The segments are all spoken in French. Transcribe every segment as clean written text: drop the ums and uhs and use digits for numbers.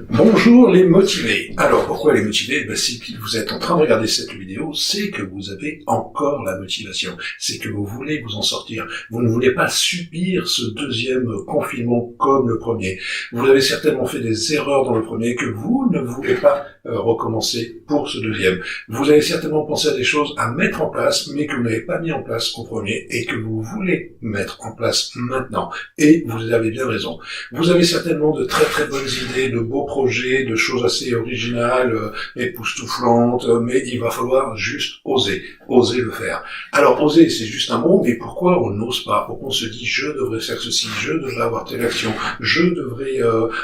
Bonjour les motivés. Alors pourquoi les motivés? Si vous êtes en train de regarder cette vidéo, c'est que vous avez encore la motivation. C'est que vous voulez vous en sortir. Vous ne voulez pas subir ce deuxième confinement comme le premier. Vous avez certainement fait des erreurs dans le premier que vous ne voulez pas recommencer pour ce deuxième. Vous avez certainement pensé à des choses à mettre en place, mais que vous n'avez pas mis en place au premier et que vous voulez mettre en place maintenant. Et vous avez bien raison. Vous avez certainement de très très bonnes idées, de beaux projets, de choses assez originales, époustouflantes, mais il va falloir juste oser le faire. Alors oser, c'est juste un mot, mais pourquoi on n'ose pas? Pourquoi on se dit je devrais faire ceci, je devrais avoir telle action, je devrais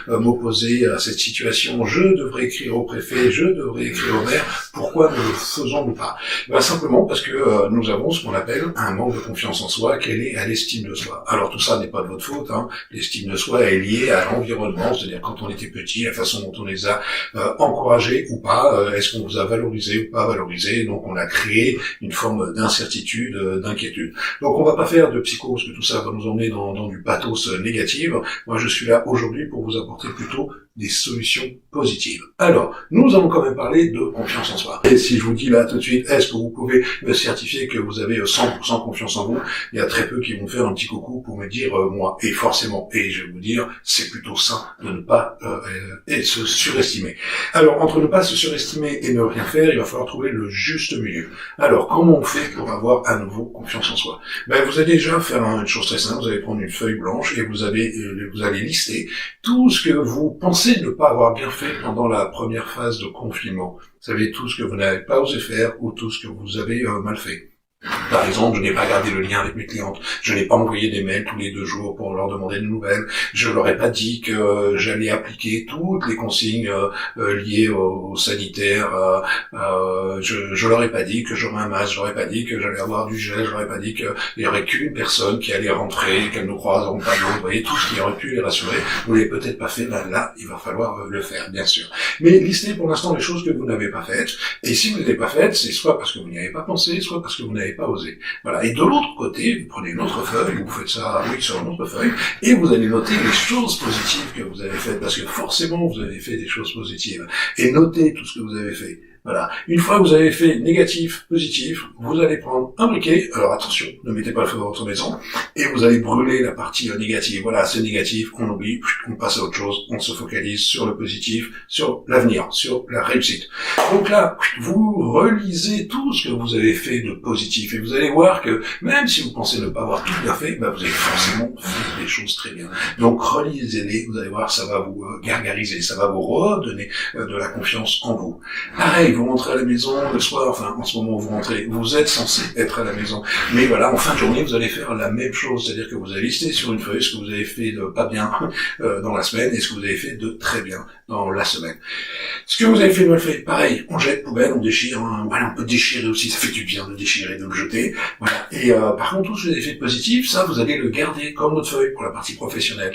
m'opposer à cette situation, je devrais écrire au préfet, je devrais écrire au maire? Pourquoi ne le faisons-nous pas? Simplement parce que nous avons ce qu'on appelle un manque de confiance en soi, qu'elle est à l'estime de soi. Alors tout ça n'est pas de votre faute, l'estime de soi est liée à l'environnement, c'est-à-dire quand on était petit, la façon dont on les a encouragés ou pas, est-ce qu'on vous a valorisé ou pas valorisé, donc on a créé une forme d'incertitude, d'inquiétude. Donc on va pas faire de psychose, que tout ça va nous emmener dans du pathos négatif. Moi je suis là aujourd'hui pour vous apporter plutôt des solutions positives. Alors, nous allons quand même parler de confiance en soi. Et si je vous dis là tout de suite, est-ce que vous pouvez me certifier que vous avez 100% confiance en vous? Il y a très peu qui vont faire un petit coucou pour me dire moi. Et forcément, et je vais vous dire, c'est plutôt sain de ne pas se surestimer. Alors, entre ne pas se surestimer et ne rien faire, il va falloir trouver le juste milieu. Alors, comment on fait pour avoir à nouveau confiance en soi? Vous allez déjà faire une chose très simple, vous allez prendre une feuille blanche et vous allez lister tout ce que vous pensez de ne pas avoir bien fait pendant la première phase de confinement. Vous savez, tout ce que vous n'avez pas osé faire ou tout ce que vous avez mal fait. Par exemple, je n'ai pas gardé le lien avec mes clientes, je n'ai pas envoyé des mails tous les 2 jours pour leur demander de nouvelles, je leur ai pas dit que j'allais appliquer toutes les consignes liées au sanitaire, je leur ai pas dit que j'aurais un masque, je leur ai pas dit que j'allais avoir du gel, je leur ai pas dit qu'il y aurait qu'une personne qui allait rentrer, qu'elle nous croiseront pas d'autres. Vous voyez, tout ce qui aurait pu les rassurer, vous l'avez peut-être pas fait, là, il va falloir le faire, bien sûr. Mais listez pour l'instant les choses que vous n'avez pas faites, et si vous ne les avez pas faites, c'est soit parce que vous n'y avez pas pensé, soit parce que vous n'avez pas osé. Voilà. Et de l'autre côté, vous prenez une autre feuille, vous faites ça, sur une autre feuille, et vous allez noter les choses positives que vous avez faites, parce que forcément, vous avez fait des choses positives. Et notez tout ce que vous avez fait. Voilà. Une fois que vous avez fait négatif, positif, vous allez prendre un briquet. Alors attention, ne mettez pas le feu dans votre maison. Et vous allez brûler la partie négative. Voilà, c'est négatif, on oublie, on passe à autre chose, on se focalise sur le positif, sur l'avenir, sur la réussite. Donc là, vous relisez tout ce que vous avez fait de positif. Et vous allez voir que même si vous pensez ne pas avoir tout bien fait, vous avez forcément fait des choses très bien. Donc relisez-les, vous allez voir, ça va vous gargariser, ça va vous redonner de la confiance en vous. Pareil, vous rentrez à la maison le soir, en ce moment vous rentrez, vous êtes censé être à la maison, mais voilà, en fin de journée, vous allez faire la même chose, c'est-à-dire que vous allez lister sur une feuille ce que vous avez fait de pas bien dans la semaine et ce que vous avez fait de très bien dans la semaine. Ce que vous avez fait de mal fait, pareil, on jette, poubelle, on déchire, on peut déchirer aussi, ça fait du bien de déchirer, de le jeter, voilà. Et par contre, tout ce que vous avez fait de positif, ça, vous allez le garder comme votre feuille pour la partie professionnelle.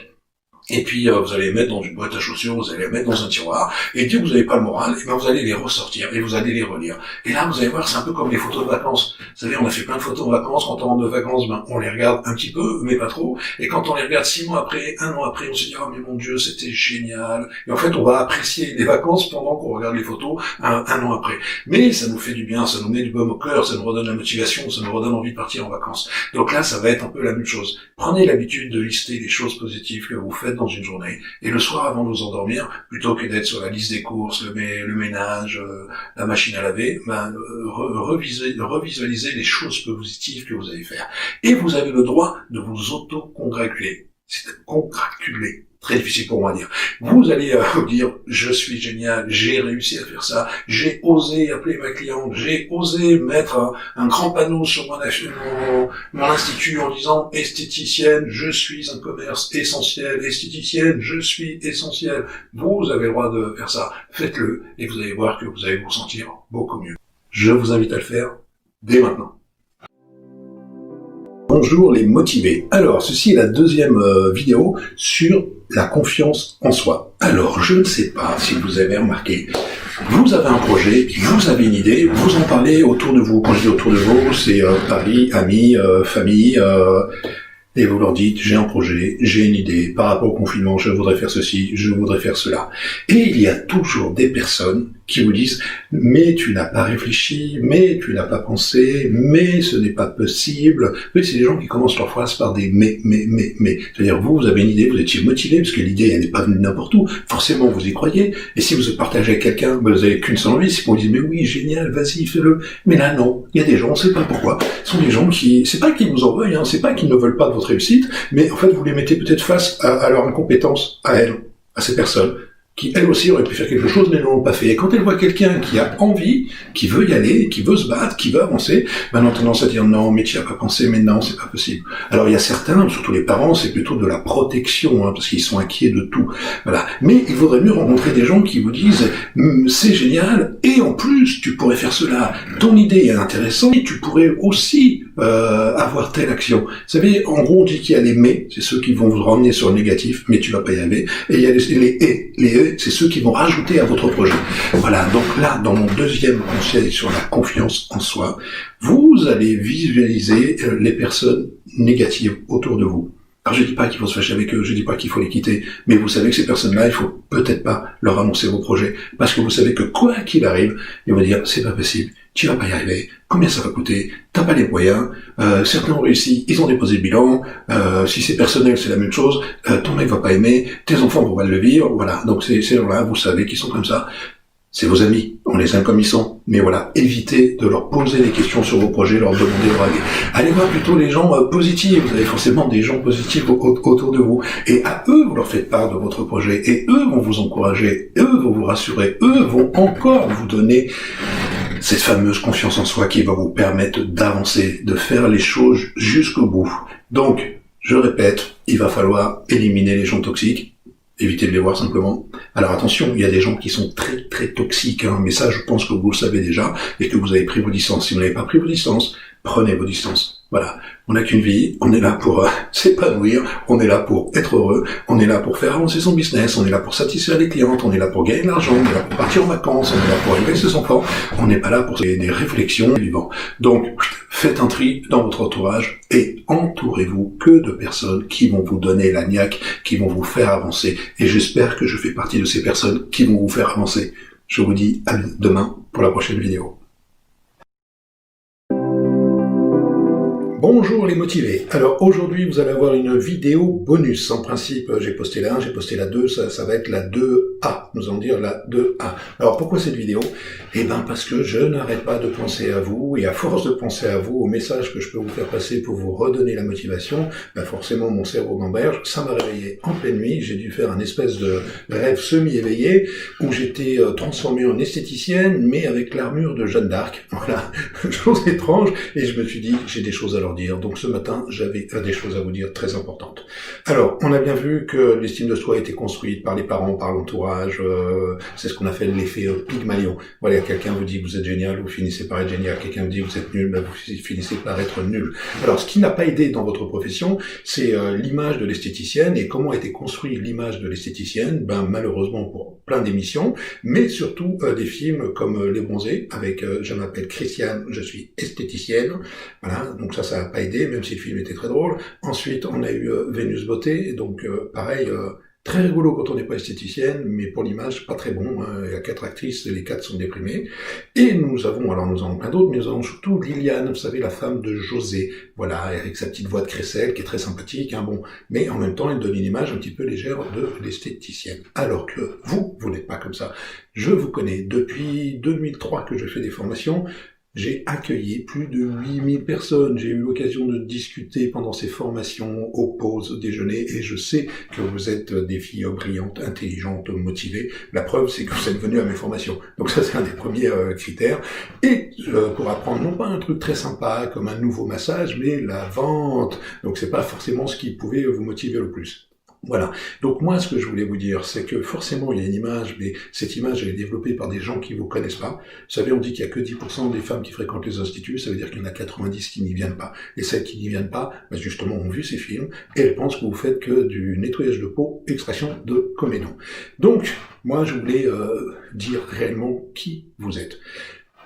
Et puis vous allez les mettre dans une boîte à chaussures, vous allez les mettre dans un tiroir, et dès que vous n'avez pas le moral, vous allez les ressortir, et vous allez les relire. Et là, vous allez voir, c'est un peu comme les photos de vacances. Vous savez, on a fait plein de photos de vacances, quand on rentre de vacances, on les regarde un petit peu, mais pas trop, et quand on les regarde 6 mois après, 1 an après, on se dit, oh mais mon Dieu, c'était génial. Et en fait, on va apprécier les vacances pendant qu'on regarde les photos 1 an après. Mais ça nous fait du bien, ça nous met du baume au cœur, ça nous redonne la motivation, ça nous redonne envie de partir en vacances. Donc là, ça va être un peu la même chose. Prenez l'habitude de lister les choses positives que vous faites dans une journée. Et le soir, avant de vous endormir, plutôt que d'être sur la liste des courses, le ménage, la machine à laver, revisualisez les choses positives que vous allez faire. Et vous avez le droit de vous auto-congratuler. C'est congratuler. Très difficile pour moi à dire. Vous allez vous dire, je suis génial, j'ai réussi à faire ça, j'ai osé appeler ma cliente, j'ai osé mettre un grand panneau sur mon institut en disant esthéticienne, je suis un commerce essentiel, esthéticienne, je suis essentiel. Vous avez le droit de faire ça. Faites-le et vous allez voir que vous allez vous sentir beaucoup mieux. Je vous invite à le faire dès maintenant. Bonjour les motivés. Alors, ceci est la deuxième vidéo sur la confiance en soi. Alors, je ne sais pas si vous avez remarqué, vous avez un projet, vous avez une idée, vous en parlez autour de vous. Quand je dis autour de vous, c'est Paris, amis, famille, Et vous leur dites, j'ai un projet, j'ai une idée, par rapport au confinement, je voudrais faire ceci, je voudrais faire cela. Et il y a toujours des personnes qui vous disent, mais tu n'as pas réfléchi, mais tu n'as pas pensé, mais ce n'est pas possible. Oui, c'est des gens qui commencent leur phrase par des mais. C'est-à-dire, vous avez une idée, vous étiez motivé, parce que l'idée, elle n'est pas venue n'importe où. Forcément, vous y croyez. Et si vous partagez avec quelqu'un, vous n'avez qu'une seule envie, c'est qu'on vous dit, mais oui, génial, vas-y, fais-le. Mais là, non. Il y a des gens, on ne sait pas pourquoi. Ce sont des gens qui, c'est pas qu'ils vous en veuillent, hein, c'est pas qu'ils ne veulent pas de votre réussite, mais en fait, vous les mettez peut-être face à leur incompétence, à elles, à ces personnes, qui elles aussi auraient pu faire quelque chose mais ne l'ont pas fait. Et quand elles voient quelqu'un qui a envie, qui veut y aller, qui veut se battre, qui veut avancer, ben ont tendance à dire non, mais tu n'y as pas pensé, mais non, c'est pas possible. Alors il y a certains, surtout les parents, c'est plutôt de la protection, hein, parce qu'ils sont inquiets de tout. Voilà. Mais il vaudrait mieux rencontrer des gens qui vous disent c'est génial, et en plus tu pourrais faire cela, ton idée est intéressante, et tu pourrais aussi avoir telle action. Vous savez, en gros on dit qu'il y a les mais, c'est ceux qui vont vous ramener sur le négatif, mais tu vas pas y arriver, et il y a les et, c'est ceux qui vont rajouter à votre projet. Voilà, donc là, dans mon deuxième conseil sur la confiance en soi, vous allez visualiser les personnes négatives autour de vous. Alors je dis pas qu'il faut se fâcher avec eux, je dis pas qu'il faut les quitter, mais vous savez que ces personnes-là, il faut peut-être pas leur annoncer vos projets, parce que vous savez que quoi qu'il arrive, ils vont dire c'est pas possible, tu vas pas y arriver, combien ça va coûter, t'as pas les moyens, certains ont réussi, ils ont déposé le bilan, si c'est personnel c'est la même chose, ton mec va pas aimer, tes enfants vont mal le vivre, voilà, donc ces gens-là, vous savez qu'ils sont comme ça. C'est vos amis, on les aime comme ils sont, mais voilà, évitez de leur poser des questions sur vos projets, leur demander leur avis. Allez voir plutôt les gens positifs, vous avez forcément des gens positifs autour de vous, et à eux, vous leur faites part de votre projet, et eux vont vous encourager, eux vont vous rassurer, eux vont encore vous donner cette fameuse confiance en soi qui va vous permettre d'avancer, de faire les choses jusqu'au bout. Donc, je répète, il va falloir éliminer les gens toxiques, évitez de les voir simplement. Alors attention, il y a des gens qui sont très très toxiques, hein, mais ça je pense que vous le savez déjà, et que vous avez pris vos distances. Si vous n'avez pas pris vos distances, prenez vos distances. Voilà, on n'a qu'une vie, on est là pour s'épanouir, on est là pour être heureux, on est là pour faire avancer son business, on est là pour satisfaire les clientes, on est là pour gagner de l'argent, on est là pour partir en vacances, on est là pour élever ses enfants, on n'est pas là pour des réflexions vivantes. Donc, faites un tri dans votre entourage et entourez-vous que de personnes qui vont vous donner la niaque, qui vont vous faire avancer. Et j'espère que je fais partie de ces personnes qui vont vous faire avancer. Je vous dis à demain pour la prochaine vidéo. Bonjour les motivés. Alors aujourd'hui vous allez avoir une vidéo bonus. En principe j'ai posté la 1, j'ai posté la 2, ça va être la 2A. Nous allons dire la 2A. Alors pourquoi cette vidéo? Eh ben parce que je n'arrête pas de penser à vous, et à force de penser à vous, au message que je peux vous faire passer pour vous redonner la motivation, ben forcément mon cerveau gamberge, ça m'a réveillé en pleine nuit, j'ai dû faire un espèce de rêve semi-éveillé où j'étais transformé en esthéticienne mais avec l'armure de Jeanne d'Arc. Voilà, chose étrange, et je me suis dit j'ai des choses à leur dire. Donc ce matin, j'avais des choses à vous dire très importantes. Alors, on a bien vu que l'estime de soi a été construite par les parents, par l'entourage, c'est ce qu'on appelle l'effet Pygmalion. Voilà, quelqu'un vous dit que vous êtes génial, vous finissez par être génial, quelqu'un vous dit que vous êtes nul, ben vous finissez par être nul. Alors, ce qui n'a pas aidé dans votre profession, c'est l'image de l'esthéticienne, et comment a été construite l'image de l'esthéticienne, ben malheureusement pour plein d'émissions, mais surtout des films comme Les Bronzés, avec je m'appelle Christiane, je suis esthéticienne, voilà, donc ça n'a pas aidé, même si le film était très drôle. Ensuite, on a eu Vénus Beauté, donc pareil, très rigolo quand on n'est pas esthéticienne, mais pour l'image, pas très bon. Hein. Il y a 4 actrices, les 4 sont déprimées. Et nous avons plein d'autres, mais nous avons surtout Liliane, vous savez, la femme de José, voilà, avec sa petite voix de crécelle, qui est très sympathique, hein, bon, mais en même temps, elle donne une image un petit peu légère de l'esthéticienne. Alors que vous n'êtes pas comme ça. Je vous connais depuis 2003 que je fais des formations. J'ai accueilli plus de 8000 personnes, j'ai eu l'occasion de discuter pendant ces formations, aux pauses, au déjeuner, et je sais que vous êtes des filles brillantes, intelligentes, motivées. La preuve, c'est que vous êtes venues à mes formations. Donc ça, c'est un des premiers critères. Et pour apprendre, non pas un truc très sympa, comme un nouveau massage, mais la vente. Donc c'est pas forcément ce qui pouvait vous motiver le plus. Voilà. Donc moi, ce que je voulais vous dire, c'est que forcément, il y a une image, mais cette image, elle est développée par des gens qui vous connaissent pas. Vous savez, on dit qu'il y a que 10% des femmes qui fréquentent les instituts, ça veut dire qu'il y en a 90 qui n'y viennent pas. Et celles qui n'y viennent pas, ben justement, ont vu ces films, et elles pensent que vous faites que du nettoyage de peau, extraction de comédon. Donc, moi, je voulais dire réellement qui vous êtes.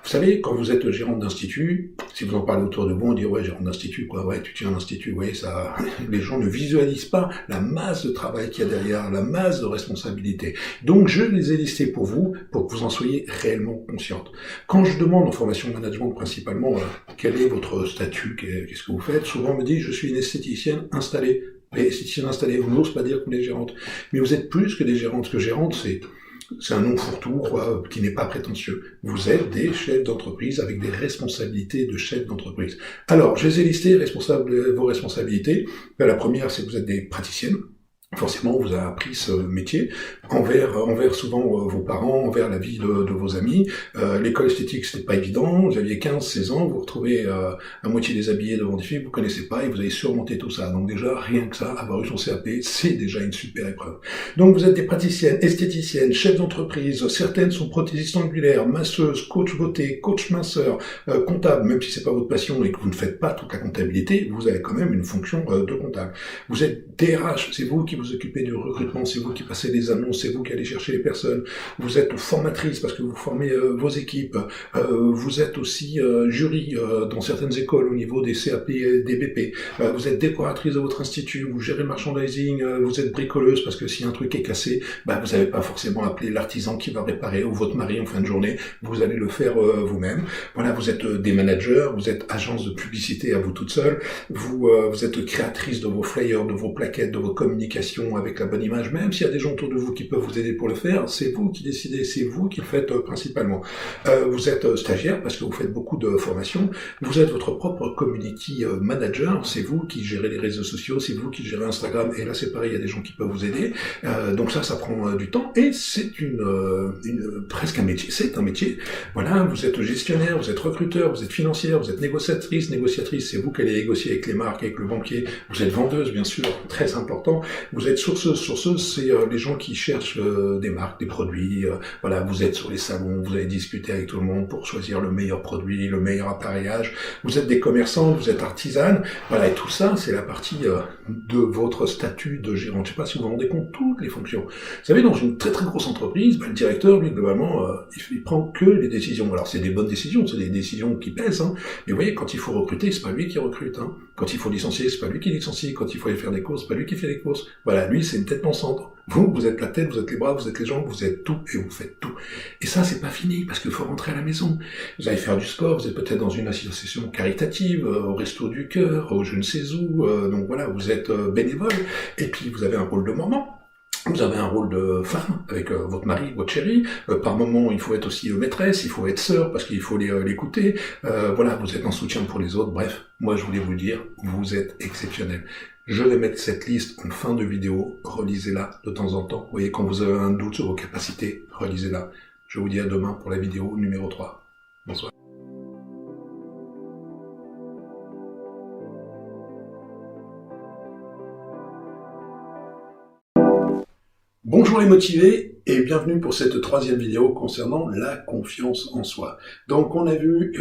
Vous savez, quand vous êtes gérant d'institut, si vous en parlez autour de vous, on dit ouais, gérant d'institut, quoi, ouais, tu tiens un institut, ouais, ça, les gens ne visualisent pas la masse de travail qu'il y a derrière, la masse de responsabilités. Donc, je les ai listés pour vous, pour que vous en soyez réellement consciente. Quand je demande en formation management principalement, quel est votre statut, qu'est-ce que vous faites, souvent on me dit, je suis une esthéticienne installée. Et esthéticienne installée, on n'ose pas dire qu'on est gérante. Mais vous êtes plus que des gérantes, parce que gérante, c'est un nom fourre-tout, quoi, qui n'est pas prétentieux. Vous êtes des chefs d'entreprise avec des responsabilités de chefs d'entreprise. Alors, je les ai listés, vos responsabilités. La première, c'est que vous êtes des praticiennes. Forcément, on vous a appris ce métier envers souvent vos parents, envers la vie de vos amis. L'école esthétique, c'était pas évident. Vous aviez 15-16 ans, vous vous retrouvez à moitié déshabillé devant des filles que vous connaissez pas et vous avez surmonté tout ça. Donc déjà, rien que ça, avoir eu son CAP, c'est déjà une super épreuve. Donc vous êtes des praticiennes, esthéticiennes, chefs d'entreprise. Certaines sont prothésistes angulaires, masseuses, coach beauté, coach minceur, comptable. Même si c'est pas votre passion et que vous ne faites pas toute la comptabilité, vous avez quand même une fonction de comptable. Vous êtes DRH, c'est vous qui vous occupez du recrutement, c'est vous qui passez les annonces, c'est vous qui allez chercher les personnes, vous êtes formatrice parce que vous formez vos équipes, vous êtes aussi jury dans certaines écoles au niveau des CAP et des BP, vous êtes décoratrice de votre institut, vous gérez le merchandising, vous êtes bricoleuse parce que si un truc est cassé, vous n'avez pas forcément appelé l'artisan qui va réparer ou votre mari en fin de journée, vous allez le faire vous-même. Voilà, vous êtes des managers, vous êtes agence de publicité à vous toute seule, vous êtes créatrice de vos flyers, de vos plaquettes, de vos communications avec la bonne image, même s'il y a des gens autour de vous qui peuvent vous aider pour le faire, c'est vous qui décidez, c'est vous qui le faites principalement. Vous êtes stagiaire parce que vous faites beaucoup de formations, vous êtes votre propre community manager, c'est vous qui gérez les réseaux sociaux, c'est vous qui gérez Instagram, et là c'est pareil, il y a des gens qui peuvent vous aider, donc ça prend du temps, et c'est presque un métier, c'est un métier, voilà, vous êtes gestionnaire, vous êtes recruteur, vous êtes financière, vous êtes négociatrice, c'est vous qui allez négocier avec les marques, avec le banquier, vous êtes vendeuse bien sûr, très important, vous êtes sourceuse, c'est les gens qui cherchent des marques, des produits, voilà, vous êtes sur les salons, vous allez discuter avec tout le monde pour choisir le meilleur produit, le meilleur appareillage, vous êtes des commerçants, vous êtes artisane, voilà, et tout ça, c'est la partie de votre statut de gérant. Je sais pas si vous vous rendez compte, toutes les fonctions. Vous savez, dans une très très grosse entreprise, le directeur, lui, globalement, il prend que les décisions. Alors, c'est des bonnes décisions, c'est des décisions qui pèsent, hein, mais vous voyez, quand il faut recruter, c'est pas lui qui recrute, hein. Quand il faut licencier, c'est pas lui qui licencie, quand il faut aller faire des courses, c'est pas lui qui fait les courses. Voilà, lui, c'est une tête pensante. Vous êtes la tête, vous êtes les bras, vous êtes les jambes, vous êtes tout et vous faites tout. Et ça, c'est pas fini, parce qu'il faut rentrer à la maison. Vous allez faire du sport, vous êtes peut-être dans une association caritative, au Resto du Cœur, au je ne sais où, donc voilà, vous êtes bénévole, et puis vous avez un rôle de maman. Vous avez un rôle de femme avec votre mari, votre chéri. Par moment, il faut être aussi maîtresse, il faut être sœur parce qu'il faut l'écouter. Voilà, vous êtes en soutien pour les autres. Bref, moi je voulais vous le dire, vous êtes exceptionnel. Je vais mettre cette liste en fin de vidéo. Relisez-la de temps en temps. Vous voyez, quand vous avez un doute sur vos capacités, relisez-la. Je vous dis à demain pour la vidéo numéro 3. Bonsoir. Bonjour les motivés et bienvenue pour cette troisième vidéo concernant la confiance en soi. Donc on a vu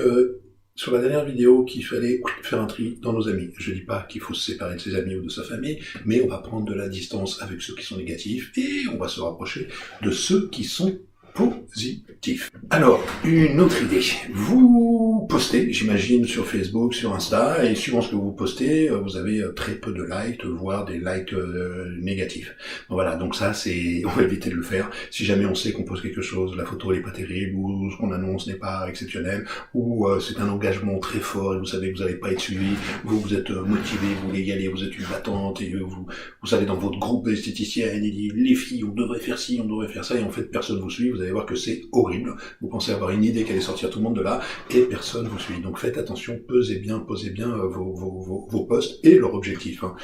sur la dernière vidéo qu'il fallait faire un tri dans nos amis. Je dis pas qu'il faut se séparer de ses amis ou de sa famille, mais on va prendre de la distance avec ceux qui sont négatifs et on va se rapprocher de ceux qui sont positif. Alors, une autre idée. Vous postez, j'imagine, sur Facebook, sur Insta, et suivant ce que vous postez, vous avez très peu de likes, voire des likes négatifs. Voilà, donc ça, on va éviter de le faire. Si jamais on sait qu'on poste quelque chose, la photo elle est pas terrible, ou ce qu'on annonce n'est pas exceptionnel, ou c'est un engagement très fort, et vous savez que vous n'allez pas être suivi, vous êtes motivé, vous voulez y aller, vous êtes une battante, et vous savez dans votre groupe d'esthéticiennes, il dit les filles, on devrait faire ci, on devrait faire ça, et en fait personne vous suit, vous allez voir que c'est horrible. Vous pensez avoir une idée qu'elle allait sortir tout le monde de là, et personne vous suit. Donc faites attention, posez bien vos posts et leur objectif. Hein.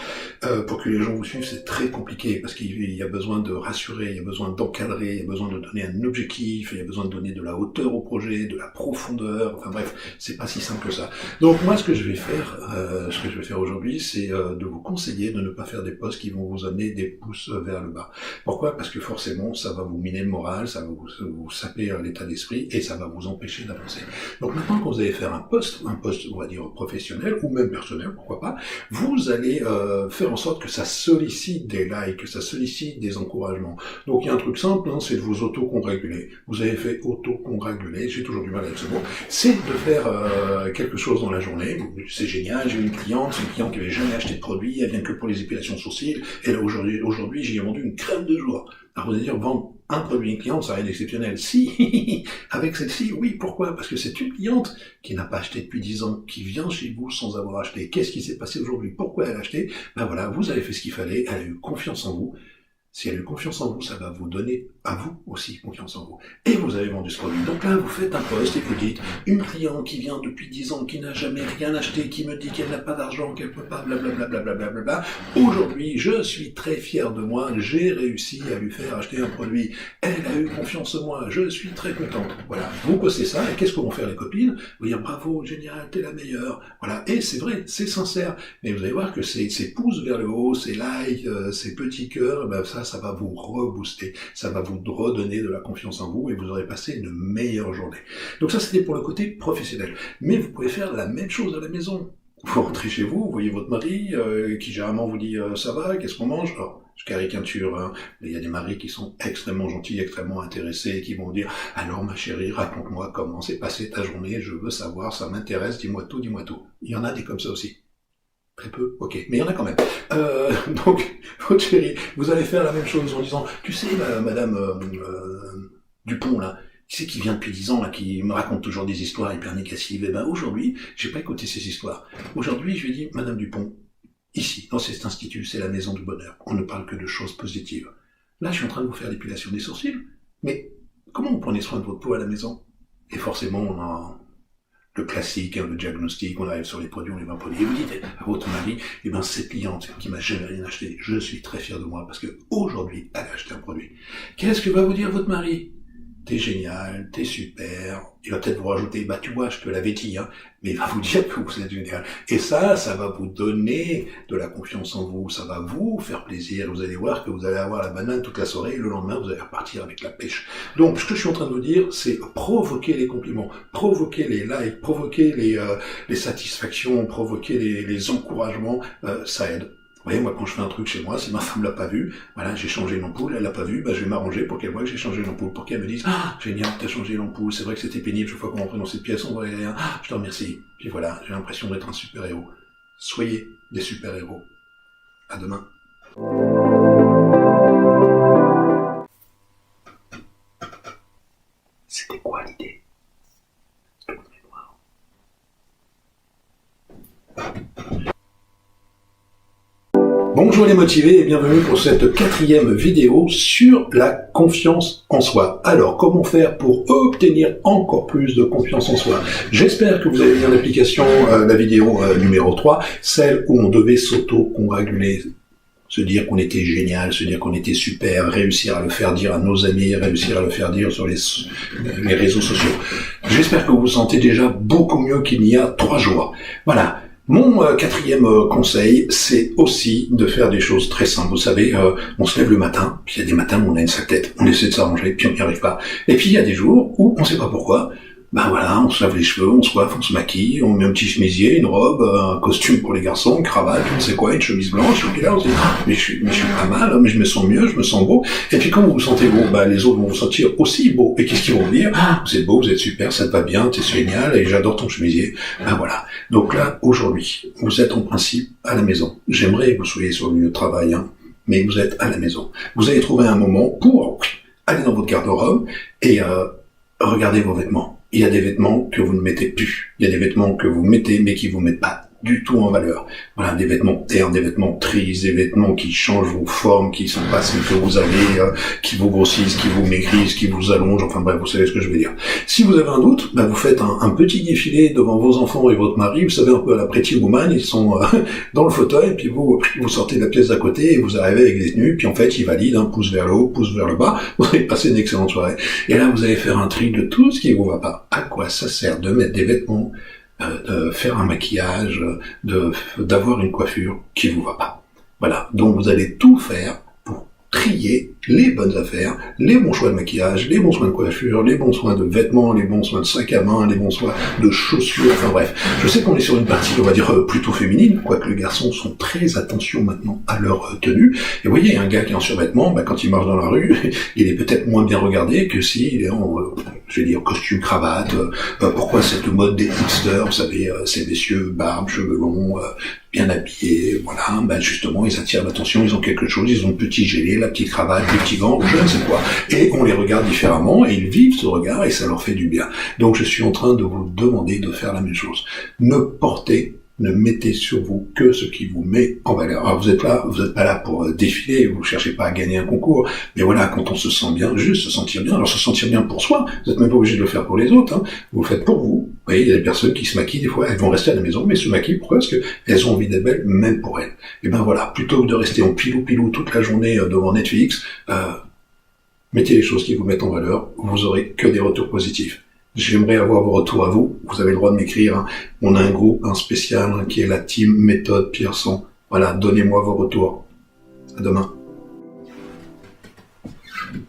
Pour que les gens vous suivent, c'est très compliqué, parce qu'il y a besoin de rassurer, il y a besoin d'encadrer, il y a besoin de donner un objectif, il y a besoin de donner de la hauteur au projet, de la profondeur, enfin bref, c'est pas si simple que ça. Donc moi, ce que je vais faire aujourd'hui, c'est de vous conseiller de ne pas faire des posts qui vont vous amener des pouces vers le bas. Pourquoi ? Parce que forcément, ça va vous miner le moral, ça va vous vous saper l'état d'esprit et ça va vous empêcher d'avancer. Donc maintenant que vous allez faire un post, on va dire professionnel ou même personnel, pourquoi pas, vous allez faire en sorte que ça sollicite des likes, que ça sollicite des encouragements. Donc il y a un truc simple, hein, c'est de vous auto-congratuler. Vous avez fait auto-congratuler, j'ai toujours du mal avec ce mot, c'est de faire quelque chose dans la journée. C'est génial, j'ai une cliente qui avait jamais acheté de produit, elle vient que pour les épilations sourcils, et là aujourd'hui j'y ai vendu une crème de joie. Alors vous allez dire, vendre un produit à une cliente, ça rien d'exceptionnel. Si, avec celle-ci, oui, pourquoi? Parce que c'est une cliente qui n'a pas acheté depuis 10 ans, qui vient chez vous sans avoir acheté. Qu'est-ce qui s'est passé aujourd'hui? Pourquoi elle a acheté? Ben voilà, vous avez fait ce qu'il fallait, elle a eu confiance en vous. Si elle a eu confiance en vous, ça va vous donner à vous aussi confiance en vous. Et vous avez vendu ce produit. Donc là, vous faites un post et vous dites, une cliente qui vient depuis 10 ans, qui n'a jamais rien acheté, qui me dit qu'elle n'a pas d'argent, qu'elle peut pas, blablabla. Aujourd'hui, je suis très fier de moi, j'ai réussi à lui faire acheter un produit. Elle a eu confiance en moi, je suis très contente. Voilà, vous postez ça, et qu'est-ce que vont faire les copines? Vous dire, bravo, génial, t'es la meilleure. Voilà, et c'est vrai, c'est sincère. Mais vous allez voir que ces pouces vers le haut, ces likes, ces petits cœurs, ben ça va vous rebooster, ça va vous redonner de la confiance en vous et vous aurez passé une meilleure journée. Donc ça, c'était pour le côté professionnel. Mais vous pouvez faire la même chose à la maison. Vous rentrez chez vous, vous voyez votre mari qui généralement vous dit ça va, qu'est-ce qu'on mange? Alors, je caricature, hein, mais il y a des maris qui sont extrêmement gentils, extrêmement intéressés, et qui vont dire alors ma chérie, raconte-moi comment s'est passée ta journée, je veux savoir, ça m'intéresse, dis-moi tout, dis-moi tout. Il y en a des comme ça aussi. Très peu, ok, mais il y en a quand même. Donc, votre chérie, vous allez faire la même chose en disant, tu sais, madame Dupont, là, qui c'est qui vient depuis 10 ans, là, qui me raconte toujours des histoires hyper négatives? Eh ben, aujourd'hui, j'ai pas écouté ces histoires. Aujourd'hui, je lui ai dit, madame Dupont, ici, dans cet institut, c'est la maison du bonheur. On ne parle que de choses positives. Là, je suis en train de vous faire l'épilation des sourcils, mais comment vous prenez soin de votre peau à la maison? Et forcément, on a le classique, hein, le diagnostic, on arrive sur les produits, on les 20 produits, et vous dites à votre mari, eh ben, cette cliente qui m'a jamais rien acheté, je suis très fier de moi parce que aujourd'hui, elle a acheté un produit. Qu'est-ce que va vous dire votre mari? T'es génial, t'es super. Il va peut-être vous rajouter, bah tu vois, je te l'avais dit, hein, mais il va vous dire que vous êtes génial. Et ça va vous donner de la confiance en vous, ça va vous faire plaisir. Vous allez voir que vous allez avoir la banane toute la soirée et le lendemain, vous allez repartir avec la pêche. Donc, ce que je suis en train de vous dire, c'est provoquer les compliments, provoquer les likes, provoquer les satisfactions, provoquer les encouragements, ça aide. Vous voyez, moi, quand je fais un truc chez moi, si ma femme l'a pas vu, voilà, j'ai changé l'ampoule, elle l'a pas vu, bah, je vais m'arranger pour qu'elle voie que j'ai changé l'ampoule, pour qu'elle me dise, ah, génial, t'as changé l'ampoule, c'est vrai que c'était pénible, chaque fois qu'on rentrait dans cette pièce, on voyait rien, ah, je te remercie. Puis voilà, j'ai l'impression d'être un super-héros. Soyez des super-héros. À demain. C'était quoi l'idée? Bonjour les motivés et bienvenue pour cette 4e vidéo sur la confiance en soi. Alors, comment faire pour obtenir encore plus de confiance en soi? J'espère que vous avez mis en application la vidéo numéro 3, celle où on devait s'auto-congratuler, se dire qu'on était génial, se dire qu'on était super, réussir à le faire dire à nos amis, réussir à le faire dire sur les réseaux sociaux. J'espère que vous vous sentez déjà beaucoup mieux qu'il y a 3 jours. Voilà. Mon 4e conseil, c'est aussi de faire des choses très simples. Vous savez, on se lève le matin, puis il y a des matins où on a une sale tête, on essaie de s'arranger, puis on n'y arrive pas. Et puis il y a des jours où on ne sait pas pourquoi, ben voilà, on se lave les cheveux, on se coiffe, on se maquille, on met un petit chemisier, une robe, un costume pour les garçons, une cravate, on ne sait quoi, une chemise blanche, et puis là on se dit, mais je suis pas mal, mais je me sens mieux, je me sens beau. Et puis quand vous vous sentez beau, ben les autres vont vous sentir aussi beau. Et qu'est-ce qu'ils vont vous dire? Ah, vous êtes beau, vous êtes super, ça te va bien, t'es génial, et j'adore ton chemisier. Ben voilà. Donc là, aujourd'hui, vous êtes en principe à la maison. J'aimerais que vous soyez sur le lieu de travail, hein, mais vous êtes à la maison. Vous allez trouver un moment pour aller dans votre garde-robe et regarder vos vêtements. Il y a des vêtements que vous ne mettez plus. Il y a des vêtements que vous mettez, mais qui vous mettent pas du tout en valeur. Voilà, des vêtements ternes, des vêtements tristes, des vêtements qui changent vos formes, qui sont pas celles que vous avez, qui vous grossissent, qui vous maigrissent, qui vous allongent, enfin bref, vous savez ce que je veux dire. Si vous avez un doute, ben vous faites un petit défilé devant vos enfants et votre mari, vous savez un peu à la Pretty Woman, ils sont dans le fauteuil, puis vous sortez de la pièce d'à côté et vous arrivez avec des tenues, puis en fait ils valident, un pouce vers le haut, pouce vers le bas, vous allez passer une excellente soirée. Et là vous allez faire un tri de tout ce qui vous va pas. À quoi ça sert de mettre des vêtements, de faire un maquillage, d'avoir une coiffure qui vous va pas. Voilà. Donc vous allez tout faire pour trier les bonnes affaires, les bons choix de maquillage, les bons soins de coiffure, les bons soins de vêtements, les bons soins de sac à main, les bons soins de chaussures, enfin bref. Je sais qu'on est sur une partie, on va dire, plutôt féminine, quoique les garçons sont très attention maintenant à leur tenue. Et vous voyez, un gars qui est en survêtement, quand il marche dans la rue, il est peut-être moins bien regardé que s'il est en, je vais dire, costume, cravate. Pourquoi cette mode des hipsters, vous savez, ces messieurs, barbe, cheveux longs, bien habillés, voilà, justement, ils attirent l'attention, ils ont quelque chose, ils ont le petit gilet, la petite cravate, les petits gants, je ne sais quoi. Et on les regarde différemment, et ils vivent ce regard, et ça leur fait du bien. Donc je suis en train de vous demander de faire la même chose. Ne mettez sur vous que ce qui vous met en valeur. Alors vous êtes pas là pour défiler, vous cherchez pas à gagner un concours, mais voilà, quand on se sent bien, juste se sentir bien. Alors se sentir bien pour soi, vous êtes même pas obligé de le faire pour les autres, hein. Vous le faites pour vous. Vous voyez, il y a des personnes qui se maquillent des fois, elles vont rester à la maison, mais se maquillent pourquoi? Parce qu'elles ont envie d'être belles, même pour elles. Et voilà, plutôt que de rester en pilou toute la journée devant Netflix, mettez les choses qui vous mettent en valeur, vous aurez que des retours positifs. J'aimerais avoir vos retours à vous. Vous avez le droit de m'écrire, hein. On a un groupe, un spécial, qui est la team méthode Pierson. Voilà, donnez-moi vos retours. À demain.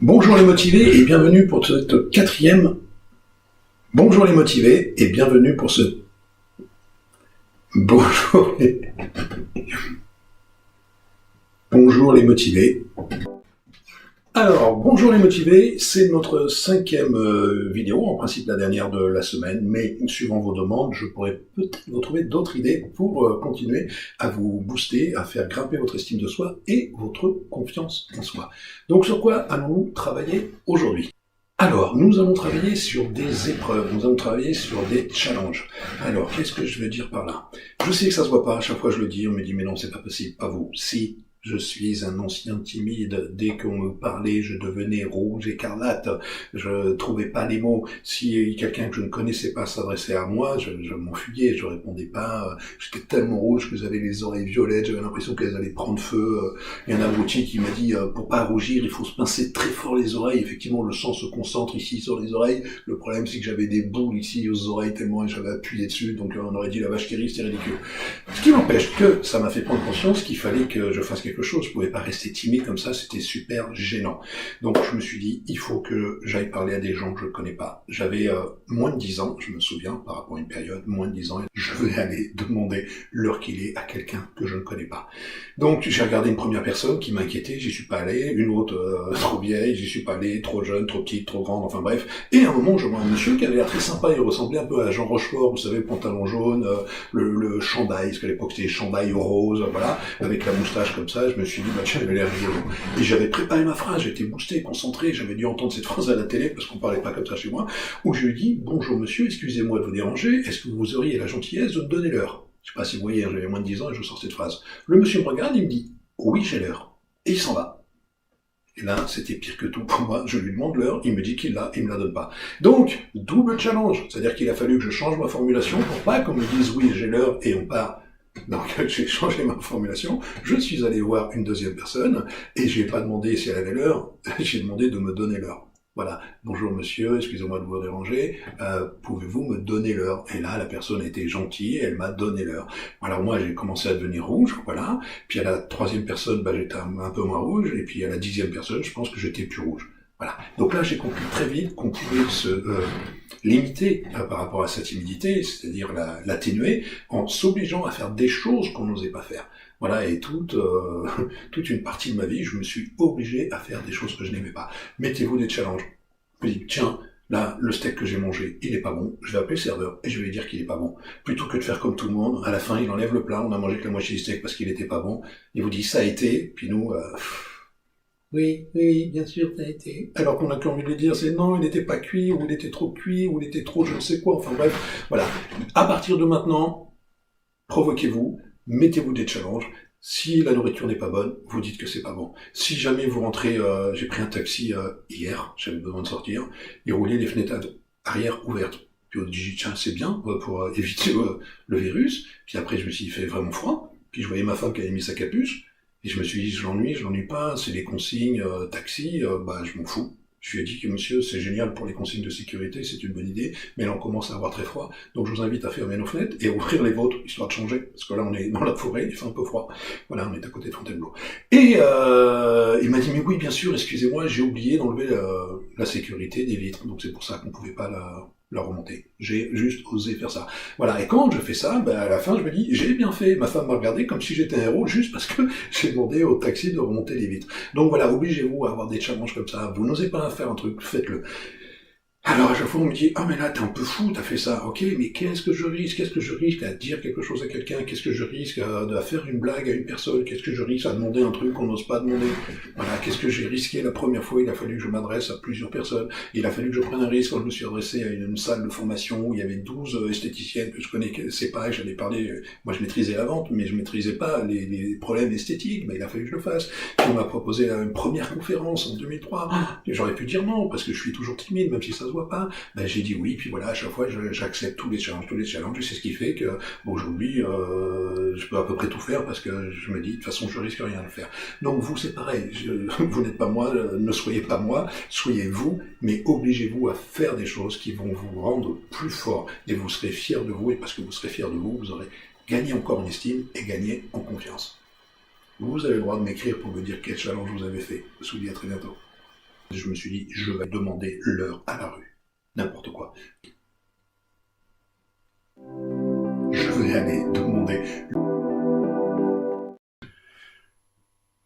Bonjour les motivés et bienvenue pour cette quatrième. Bonjour les motivés et bienvenue pour ce. Bonjour les motivés. Alors, bonjour les motivés, c'est notre 5e vidéo, en principe la dernière de la semaine, mais suivant vos demandes, je pourrais peut-être vous trouver d'autres idées pour continuer à vous booster, à faire grimper votre estime de soi et votre confiance en soi. Donc sur quoi allons-nous travailler aujourd'hui ? Alors, nous allons travailler sur des épreuves, nous allons travailler sur des challenges. Alors, qu'est-ce que je veux dire par là ? Je sais que ça se voit pas, à chaque fois je le dis, on me dit mais non, c'est pas possible, pas vous. Si. Je suis un ancien timide. Dès qu'on me parlait, je devenais rouge écarlate. Je trouvais pas les mots. Si quelqu'un que je ne connaissais pas s'adressait à moi, je m'enfuyais, je répondais pas. J'étais tellement rouge que j'avais les oreilles violettes. J'avais l'impression qu'elles allaient prendre feu. Il y a un abruti qui m'a dit, pour pas rougir, il faut se pincer très fort les oreilles. Effectivement, le sang se concentre ici sur les oreilles. Le problème, c'est que j'avais des boules ici aux oreilles tellement j'avais appuyé dessus. Donc on aurait dit la vache qui rit, c'est ridicule. Ce qui m'empêche que ça m'a fait prendre conscience qu'il fallait que je fasse quelque chose, je pouvais pas rester timide comme ça, c'était super gênant. Donc je me suis dit, il faut que j'aille parler à des gens que je ne connais pas. J'avais moins de 10 ans, je me souviens, par rapport à une période, moins de 10 ans, je vais aller demander l'heure qu'il est à quelqu'un que je ne connais pas. Donc j'ai regardé une première personne qui m'inquiétait, j'y suis pas allé, une autre trop vieille, j'y suis pas allé, trop jeune, trop petite, trop grande, enfin bref. Et à un moment, je vois un monsieur qui avait l'air très sympa, il ressemblait un peu à Jean Rochefort, vous savez, le pantalon jaune, le chandail, parce qu'à l'époque c'était chandail au rose, voilà, avec la moustache comme ça, je me suis dit, tiens, il avait l'air rigolo. Et j'avais préparé ma phrase, j'étais boosté, concentré, j'avais dû entendre cette phrase à la télé, parce qu'on parlait pas comme ça chez moi, où je lui ai dit, bonjour monsieur, excusez-moi de vous déranger, est-ce que vous auriez la gentillesse de me donner l'heure? Je sais pas si vous voyez, j'avais moins de 10 ans et je vous sors cette phrase. Le monsieur me regarde, il me dit, oui, j'ai l'heure. Et il s'en va. Et là, c'était pire que tout pour moi. Je lui demande l'heure, il me dit qu'il l'a, il me la donne pas. Donc, double challenge. C'est-à-dire qu'il a fallu que je change ma formulation pour pas qu'on me dise, oui, j'ai l'heure et on part. Donc j'ai changé ma formulation, je suis allé voir une deuxième personne, et j'ai pas demandé si elle avait l'heure, j'ai demandé de me donner l'heure. Voilà, bonjour monsieur, excusez-moi de vous déranger, pouvez-vous me donner l'heure? Et là, la personne était gentille, elle m'a donné l'heure. Alors moi, j'ai commencé à devenir rouge, voilà, puis à la troisième personne, j'étais un peu moins rouge, et puis à la 10e personne, je pense que j'étais plus rouge. Voilà. Donc là, j'ai compris très vite qu'on pouvait se limiter par rapport à sa timidité, c'est-à-dire l'atténuer, en s'obligeant à faire des choses qu'on n'osait pas faire. Voilà, et toute une partie de ma vie, je me suis obligé à faire des choses que je n'aimais pas. Mettez-vous des challenges. Vous dites, tiens, là, le steak que j'ai mangé, il est pas bon, je vais appeler le serveur et je vais lui dire qu'il est pas bon. Plutôt que de faire comme tout le monde, à la fin, il enlève le plat, on a mangé que la moitié du steak parce qu'il était pas bon, il vous dit, ça a été, puis nous... Oui, bien sûr, ça a été. Alors qu'on a qu'à envie de lui dire, c'est non, il n'était pas cuit, ou il était trop cuit, ou il était trop je ne sais quoi, enfin bref, voilà. À partir de maintenant, provoquez-vous, mettez-vous des challenges. Si la nourriture n'est pas bonne, vous dites que c'est pas bon. Si jamais vous rentrez, j'ai pris un taxi hier, j'avais besoin de sortir, et rouler les fenêtres arrière ouvertes. Puis on dit, tiens, c'est bien pour éviter le virus. Puis après, je me suis dit, il fait vraiment froid. Puis je voyais ma femme qui avait mis sa capuche. Et je me suis dit, je l'ennuie pas, c'est les consignes, taxi, je m'en fous. Je lui ai dit que monsieur, c'est génial pour les consignes de sécurité, c'est une bonne idée, mais là on commence à avoir très froid, donc je vous invite à fermer nos fenêtres et à ouvrir les vôtres, histoire de changer, parce que là on est dans la forêt, il fait un peu froid. Voilà, on est à côté de Fontainebleau. Et il m'a dit, mais oui, bien sûr, excusez-moi, j'ai oublié d'enlever la sécurité des vitres, donc c'est pour ça qu'on pouvait pas la remonter. J'ai juste osé faire ça. Voilà, et quand je fais ça, ben à la fin je me dis, j'ai bien fait. Ma femme m'a regardé comme si j'étais un héros, juste parce que j'ai demandé au taxi de remonter les vitres. Donc voilà, obligez-vous à avoir des challenges comme ça. Vous n'osez pas faire un truc, faites-le. Alors à chaque fois on me dit, ah mais là t'es un peu fou, t'as fait ça, ok, mais qu'est-ce que je risque à dire quelque chose à quelqu'un, qu'est-ce que je risque à faire une blague à une personne, qu'est-ce que je risque à demander un truc qu'on n'ose pas demander, voilà, qu'est-ce que j'ai risqué la première fois, il a fallu que je m'adresse à plusieurs personnes, il a fallu que je prenne un risque quand je me suis adressé à une salle de formation où il y avait 12 esthéticiennes que je connaissais pas, et j'allais parler, moi je maîtrisais la vente, mais je maîtrisais pas les problèmes esthétiques, mais il a fallu que je le fasse, puis on m'a proposé une première conférence en 2003, et j'aurais pu dire non, parce que je suis toujours timide, même si ça voit pas, ben j'ai dit oui, puis voilà, à chaque fois j'accepte tous les challenges, et c'est ce qui fait que bon, aujourd'hui je peux à peu près tout faire parce que je me dis de toute façon je risque rien de faire. Donc vous c'est pareil, vous n'êtes pas moi, ne soyez pas moi, soyez vous, mais obligez-vous à faire des choses qui vont vous rendre plus fort et vous serez fiers de vous, et parce que vous serez fiers de vous, vous aurez gagné encore en estime et gagné en confiance. Vous avez le droit de m'écrire pour me dire quel challenge vous avez fait. Je vous dis à très bientôt. Je me suis dit, je vais demander l'heure à la rue. N'importe quoi. Je vais aller demander.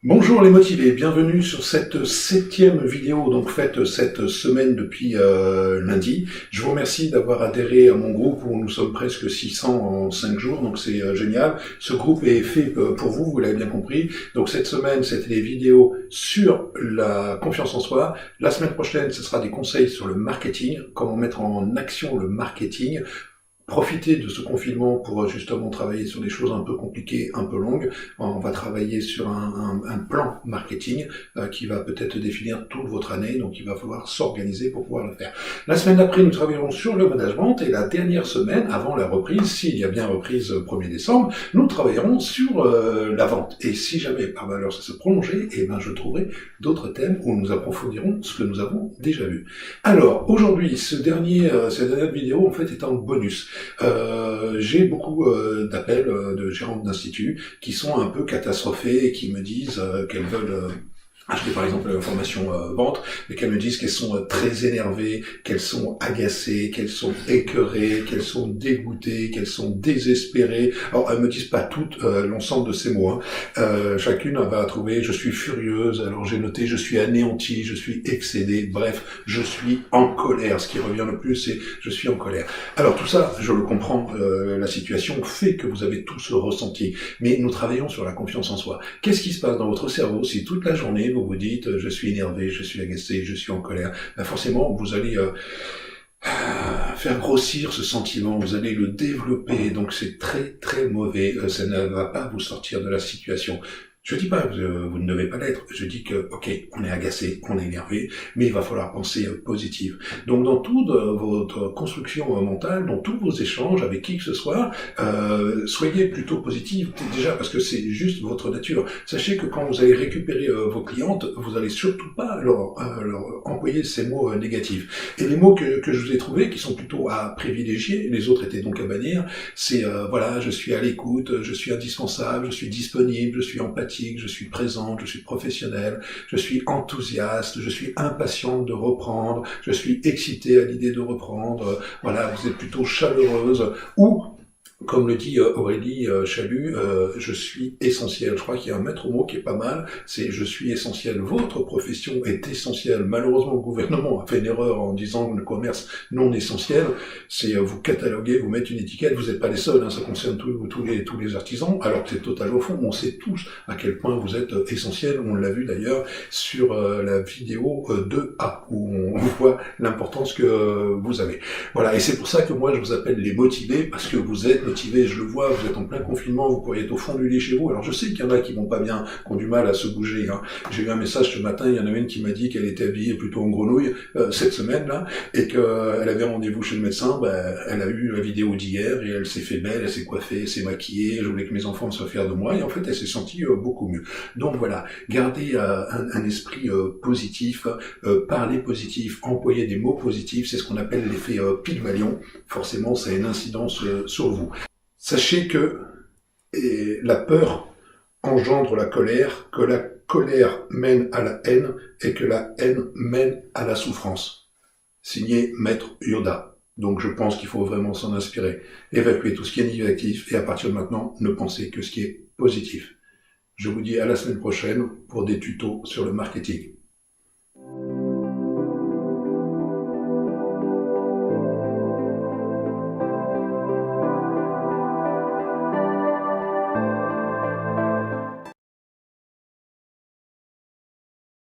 Bonjour les motivés, bienvenue sur cette 7e vidéo, donc faite cette semaine depuis lundi. Je vous remercie d'avoir adhéré à mon groupe où nous sommes presque 600 en 5 jours, donc c'est génial. Ce groupe est fait pour vous, vous l'avez bien compris. Donc cette semaine, c'était des vidéos sur la confiance en soi. La semaine prochaine, ce sera des conseils sur le marketing, comment mettre en action le marketing. Profitez de ce confinement pour justement travailler sur des choses un peu compliquées, un peu longues. On va travailler sur un plan marketing qui va peut-être définir toute votre année, donc il va falloir s'organiser pour pouvoir le faire. La semaine d'après, nous travaillerons sur le management, et la dernière semaine, avant la reprise, s'il y a bien reprise 1er décembre, nous travaillerons sur la vente. Et si jamais par malheur ça se prolongeait, eh ben je trouverai d'autres thèmes où nous approfondirons ce que nous avons déjà vu. Alors, aujourd'hui, cette dernière vidéo, en fait, est un bonus. J'ai beaucoup d'appels de gérants d'instituts qui sont un peu catastrophés et qui me disent qu'elles veulent acheter par exemple la formation vente, mais qu'elles me disent qu'elles sont très énervées, qu'elles sont agacées, qu'elles sont écœurées, qu'elles sont dégoûtées, qu'elles sont désespérées. Alors elles me disent pas toutes l'ensemble de ces mots, hein. Chacune va trouver je suis furieuse, alors j'ai noté je suis anéantie, je suis excédée, bref, je suis en colère. Ce qui revient le plus, c'est je suis en colère. Alors tout ça, je le comprends, la situation fait que vous avez tout ce ressenti, mais nous travaillons sur la confiance en soi. Qu'est-ce qui se passe dans votre cerveau si toute la journée vous vous dites je suis énervé, je suis agacé, je suis en colère? Ben forcément vous allez faire grossir ce sentiment, vous allez le développer, donc c'est très très mauvais, ça ne va pas vous sortir de la situation. Je dis pas que vous ne devez pas l'être, je dis que, ok, on est agacé, on est énervé, mais il va falloir penser positif. Donc dans toute votre construction mentale, dans tous vos échanges avec qui que ce soit, soyez plutôt positif, déjà parce que c'est juste votre nature. Sachez que quand vous allez récupérer vos clientes, vous allez surtout pas leur employer ces mots négatifs. Et les mots que je vous ai trouvés, qui sont plutôt à privilégier, les autres étaient donc à bannir, c'est voilà, je suis à l'écoute, je suis indispensable, je suis disponible, je suis empathique, je suis présente, je suis professionnelle, je suis enthousiaste, je suis impatiente de reprendre, je suis excitée à l'idée de reprendre, voilà, vous êtes plutôt chaleureuse, ou comme le dit Aurélie Chalut, je suis essentiel. Je crois qu'il y a un maître mot qui est pas mal, c'est je suis essentiel. Votre profession est essentielle. Malheureusement, le gouvernement a fait une erreur en disant le commerce non essentiel. C'est vous cataloguer, vous mettre une étiquette. Vous n'êtes pas les seuls, hein, ça concerne tous les artisans. Alors que c'est total au fond. On sait tous à quel point vous êtes essentiels. On l'a vu d'ailleurs sur la vidéo 2A où on voit l'importance que vous avez. Voilà, et c'est pour ça que moi je vous appelle les motivés, parce que vous êtes motivé, je le vois, vous êtes en plein confinement, vous pourriez être au fond du lit chez vous. Alors je sais qu'il y en a qui vont pas bien, qui ont du mal à se bouger. Hein. J'ai eu un message ce matin, il y en a une qui m'a dit qu'elle était habillée plutôt en grenouille cette semaine-là, et qu'elle avait rendez-vous chez le médecin. Elle a eu la vidéo d'hier, et elle s'est fait belle, elle s'est coiffée, elle s'est maquillée, je voulais que mes enfants soient fiers de moi, et en fait elle s'est sentie beaucoup mieux. Donc voilà, gardez un esprit positif, parlez positif, employez des mots positifs, c'est ce qu'on appelle l'effet Pygmalion. Forcément, ça a une incidence sur vous. Sachez que la peur engendre la colère, que la colère mène à la haine et que la haine mène à la souffrance. Signé Maître Yoda. Donc je pense qu'il faut vraiment s'en inspirer. Évacuer tout ce qui est négatif et à partir de maintenant, ne pensez que ce qui est positif. Je vous dis à la semaine prochaine pour des tutos sur le marketing.